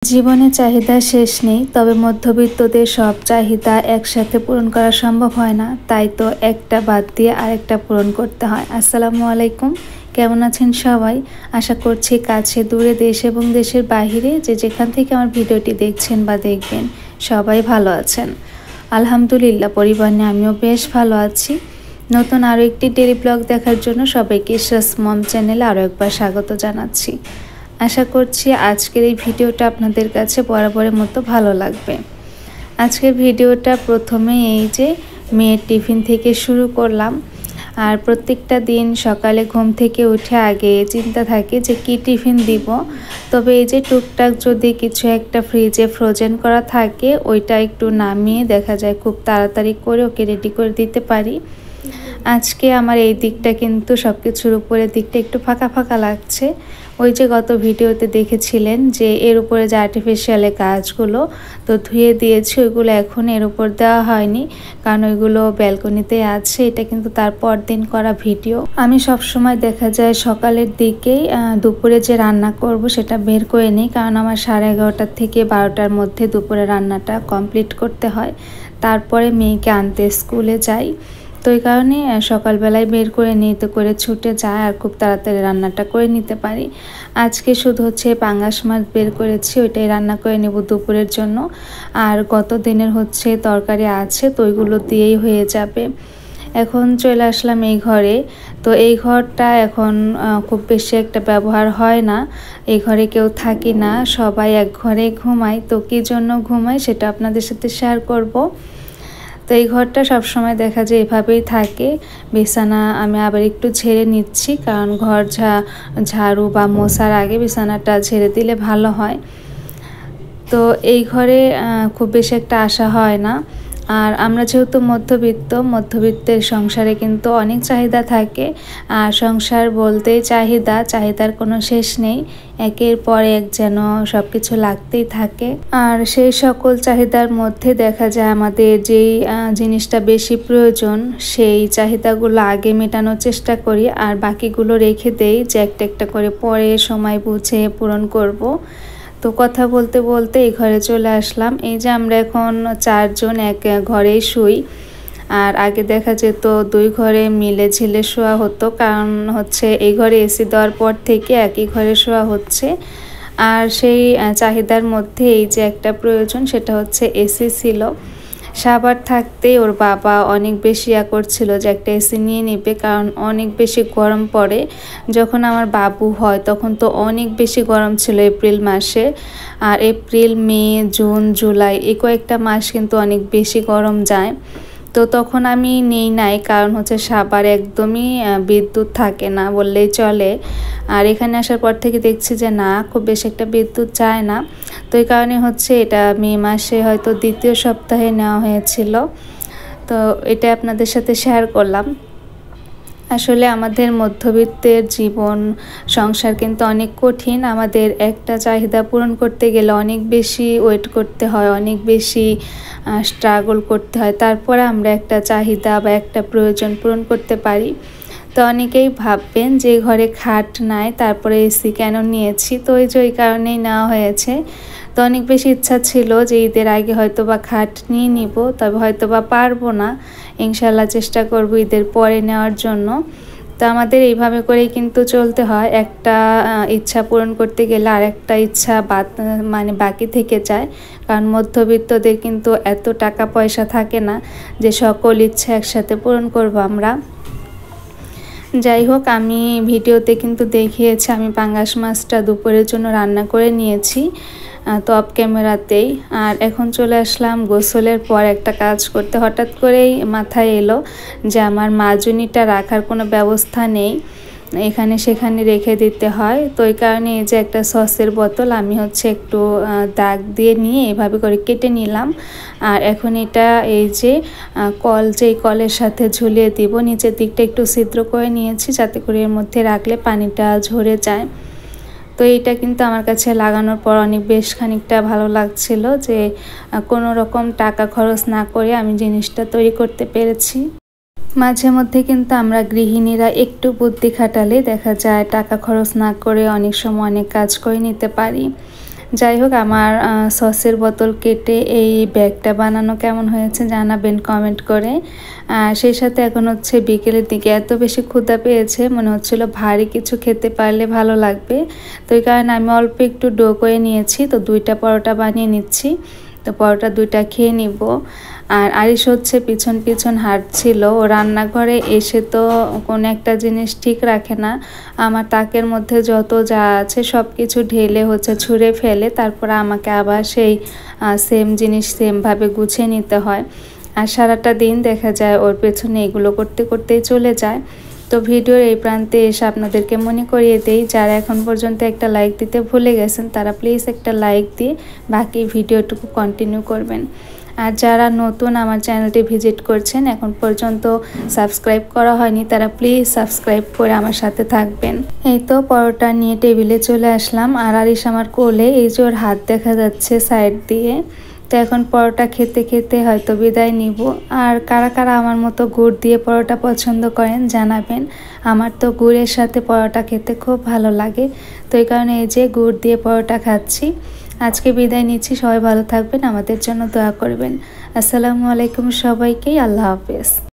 জীবনে চাহিদা শেষ নেই, তবে মধ্যবিত্তদের সব চাহিদা একসাথে পূরণ করা সম্ভব হয় না। তাই তো একটা বাদ দিয়ে আরেকটা পূরণ করতে হয়। আসসালামু আলাইকুম, কেমন আছেন সবাই? আশা করছি কাছে দূরে দেশ এবং দেশের বাহিরে যে যেখান থেকে আমার ভিডিওটি দেখছেন বা দেখবেন সবাই ভালো আছেন। আলহামদুলিল্লাহ, পরিবার নিয়ে আমিও বেশ ভালো আছি। নতুন আরও একটি ডেইলি ব্লগ দেখার জন্য সবাইকে ইশরাস মম চ্যানেলে আরও একবার স্বাগত জানাচ্ছি। আশা করছি আজকের এই ভিডিওটা আপনাদের কাছে বরাবরের মতো ভালো লাগবে। আজকের ভিডিওটা প্রথমে এই যে মেয়ের টিফিন থেকে শুরু করলাম। আর প্রত্যেকটা দিন সকালে ঘুম থেকে উঠে আগে চিন্তা থাকে যে কি টিফিন দিব। তবে এই যে টুকটাক যদি কিছু একটা ফ্রিজে ফ্রোজেন করা থাকে ওইটা একটু নামিয়ে দেখা যায় খুব তাড়াতাড়ি করে ওকে রেডি করে দিতে পারি। আজকে আমার এই দিকটা কিন্তু সব কিছুর উপরের দিকটা একটু ফাঁকা ফাঁকা লাগছে। ওই যে গত ভিডিওতে দেখেছিলেন যে এর উপরে যে আর্টিফিশিয়ালের গাছগুলো তো ধুয়ে দিয়েছি, ওইগুলো এখন এর উপর দেওয়া হয়নি কারণ ওইগুলো ব্যালকনিতে আছে। এটা কিন্তু তারপর দিন করা ভিডিও। আমি সব সময় দেখা যায় সকালের দিকেই দুপুরে যে রান্না করব সেটা বের করে নিই, কারণ আমার 11:30 থেকে 12টার মধ্যে দুপুরে রান্নাটা কমপ্লিট করতে হয়। তারপরে মেয়েকে আনতে স্কুলে যাই, তো এই কারণে সকালবেলায় বের করে নিতে করে ছুটে যায় আর খুব তাড়াতাড়ি রান্নাটা করে নিতে পারি। আজকে শুধু হচ্ছে পাঙ্গাস মাছ বের করেছি, ওইটাই রান্না করে নেব দুপুরের জন্য। আর গত দিনের হচ্ছে তরকারি আছে, তো ওইগুলো দিয়েই হয়ে যাবে। এখন চলে আসলাম এই ঘরে। তো এই ঘরটা এখন খুব বেশি একটা ব্যবহার হয় না। এই ঘরে কেউ থাকি না, সবাই এক ঘরে ঘুমায়। তো কী জন্য ঘুমায় সেটা আপনাদের সাথে শেয়ার করব। তো এই ঘরটা সবসময় দেখা যায় এভাবেই থাকে। বিছানা আমি আবার একটু ঝেড়ে নিচ্ছি, কারণ ঘর ঝাড়ু বা মোছার আগে বিছানাটা ঝেড়ে দিলে ভালো হয়। তো এই ঘরে খুব বেশি একটা আসা হয় না। আর আমরা যেহেতু মধ্যবিত্তের সংসারে কিন্তু অনেক চাহিদা থাকে। আর সংসার বলতেই চাহিদার কোনো শেষ নেই। একের পর এক যেন সব কিছু লাগতেই থাকে। আর সেই সকল চাহিদার মধ্যে দেখা যায় আমাদের যেই জিনিসটা বেশি প্রয়োজন সেই চাহিদাগুলো আগে মেটানোর চেষ্টা করি, আর বাকিগুলো রেখে দেই যে একটা একটা করে পরে সময় বুঝে পূরণ করব। তো কথা বলতে বলতে এই ঘরে চলে আসলাম। এই যে আমরা এখন 4 জন এক ঘরেই শুই। আর আগে দেখা যেত 2 ঘরে মিলে ঝিলে শোয়া হতো, কারণ হচ্ছে এই ঘরে এসি দেওয়ার পর থেকে একই ঘরে শোয়া হচ্ছে। আর সেই চাহিদার মধ্যে এই যে একটা প্রয়োজন সেটা হচ্ছে এসি ছিল। সাবার থাকতেই ওর বাবা অনেক বেশি করছিল যে একটা এসি নিয়ে নেবে, কারণ অনেক বেশি গরম পড়ে। যখন আমার বাবু হয় তখন তো অনেক বেশি গরম ছিল এপ্রিল মাসে। আর এপ্রিল, মে, জুন, জুলাই এই কয়েকটা মাস কিন্তু অনেক বেশি গরম যায়। তো তখন আমি নেই নাই, কারণ হচ্ছে সাবার একদমই বিদ্যুৎ থাকে না বললেই চলে। আর এখানে আসার পর থেকে দেখছি যে না, খুব বেশি একটা বিদ্যুৎ যায় না। তো এই কারণে হচ্ছে এটা মে মাসে হয়তো 2য় সপ্তাহে নেওয়া হয়েছিল। তো এটা আপনাদের সাথে শেয়ার করলাম। আসলে আমাদের মধ্যবিত্তের জীবন সংসার কিন্তু অনেক কঠিন। আমাদের একটা চাহিদা পূরণ করতে গেলে অনেক বেশি ওয়েট করতে হয়, অনেক বেশি স্ট্রাগল করতে হয়, তারপরে আমরা একটা চাহিদা বা একটা প্রয়োজন পূরণ করতে পারি। তো অনেকেই ভাববেন যে ঘরে খাট নাই তারপরে এসি কেন নিয়েছি, তো ওই কারণেই নেওয়া হয়েছে। তো অনেক বেশি ইচ্ছা ছিল যে ঈদের আগে হয়তো বা খাট নিয়ে নিব, তবে হয়তো বা পারবো না। ইনশাল্লাহ চেষ্টা করব ঈদের পরে নেওয়ার জন্য। তো আমাদের এইভাবে করেই কিন্তু চলতে হয়, একটা ইচ্ছা পূরণ করতে গেলে আর একটা ইচ্ছা বাকি থেকে যায়। কারণ মধ্যবিত্তদের কিন্তু এত টাকা পয়সা থাকে না যে সকল ইচ্ছা একসাথে পূরণ করব আমরা। যাই হোক, আমি ভিডিওতে কিন্তু দেখিয়েছি আমি পাঙ্গাস মাছটা দুপুরের জন্য রান্না করে নিয়েছি, তো অফ ক্যামেরাতেই। আর এখন চলে আসলাম গোসলের পর একটা কাজ করতে। হঠাৎ করেই মাথায় এলো যে আমার মাজুনিটা রাখার কোনো ব্যবস্থা নেই, এখানে সেখানে রেখে দিতে হয়। তো এই কারণে এই যে একটা সসের বোতল আমি হচ্ছে একটু দাগ দিয়ে নিয়ে এভাবে করে কেটে নিলাম। আর এখন এটা এই যে কলের সাথে ঝুলিয়ে দিব। নিচের দিকটা একটু ছিদ্র করে নিয়েছি যাতে করে এর মধ্যে রাখলে পানিটা ঝরে যায়। তো এইটা কিন্তু আমার কাছে লাগানোর পর বেশ খানিকটা ভালো লাগছিল যে কোনো রকম টাকা খরচ না করে আমি জিনিসটা তৈরি করতে পেরেছি। মাঝে মধ্যে কিন্তু আমরা গৃহিণীরা একটু বুদ্ধি খাটালে দেখা যায় টাকা খরচ না করে অনেক সময় অনেক কাজ করে নিতে পারি। যাই হোক, আমার সসের বোতল কেটে এই ব্যাগটা বানানো কেমন হয়েছে জানাবেন কমেন্ট করে। সেই সাথে এখন হচ্ছে বিকেলের দিকে এত বেশি ক্ষুধা পেয়েছে, মনে হচ্ছিল ভারী কিছু খেতে পারলে ভালো লাগবে। তো এই কারণে আমি অল্প একটু ডো করে নিয়েছি, তো 2টা পরোটা বানিয়ে নিচ্ছি। তো পরোটা 2টা খেয়ে নিব। আর আরিশ হচ্ছে পিছন পিছন হাঁটছিল। ও রান্নাঘরে এসে তো কোনো একটা জিনিস ঠিক রাখে না। আমার তাকের মধ্যে যত যা আছে সব কিছু ঢেলে হচ্ছে ছুঁড়ে ফেলে, তারপর আমাকে আবার সেই সেম জিনিস সেমভাবে গুছিয়ে নিতে হয়। আর সারাটা দিন দেখা যায় ওর পেছনে এগুলো করতে করতেই চলে যায়। তো ভিডিওর এই প্রান্তে এসে আপনাদেরকে মনে করিয়ে দেই, যারা এখন পর্যন্ত একটা লাইক দিতে ভুলে গেছেন তারা প্লিজ একটা লাইক দিয়ে বাকি ভিডিওটুকু কন্টিনিউ করবেন। আর যারা নতুন আমার চ্যানেলটি ভিজিট করছেন, এখন পর্যন্ত সাবস্ক্রাইব করা হয়নি, তারা প্লিজ সাবস্ক্রাইব করে আমার সাথে থাকবেন। এই তো পরোটা নিয়ে টেবিলে চলে আসলাম। আর আরিশ আমার কোলে, এই যে ওর হাত দেখা যাচ্ছে সাইড দিয়ে। তো এখন পরোটা খেতে খেতে হয়তো বিদায় নিব। আর কারা কারা আমার মতো গুড় দিয়ে পরোটা পছন্দ করেন জানাবেন। আমার তো গুড়ের সাথে পরোটা খেতে খুব ভালো লাগে। তো এই কারণে এই যে গুড় দিয়ে পরোটা খাচ্ছি। আজকে বিদায় নিচ্ছি, সবাই ভালো থাকবেন, আমাদের জন্য দোয়া করবেন। আসসালামু আলাইকুম সবাইকে, আল্লাহ হাফেজ।